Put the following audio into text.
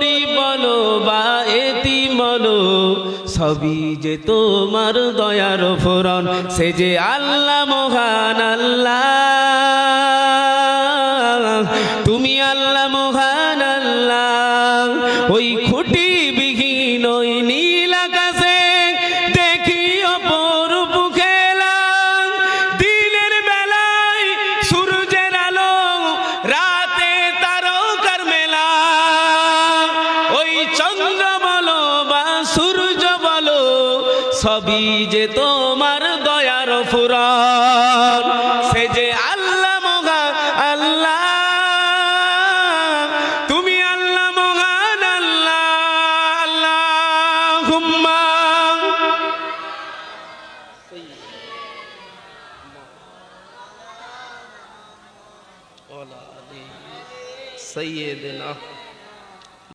গরিব বলো বা এতিম বলো, সবই যে তোমার দয়ার ফুরন। সে যে আল্লাহ মহান আল্লাহ, তুমি আল্লাহ মহান আল্লাহ। ওই খুঁটি বিহীন ওই নীল আকাশে দেখি অপরূপ খেলা, দিনের বেলায় সূর্যের আলো, রাতে তারকার মেলা। ওই চন্দ্র বলো বা সূর্য বলো, সবই যে তোমার দয়ার ফুরন। সে যে আল্লাহ মহান আল্লাহ, তুমি আল্লাহ মহান আল্লাহ। আল্লাহুম্মা সাইয়্যিদিনা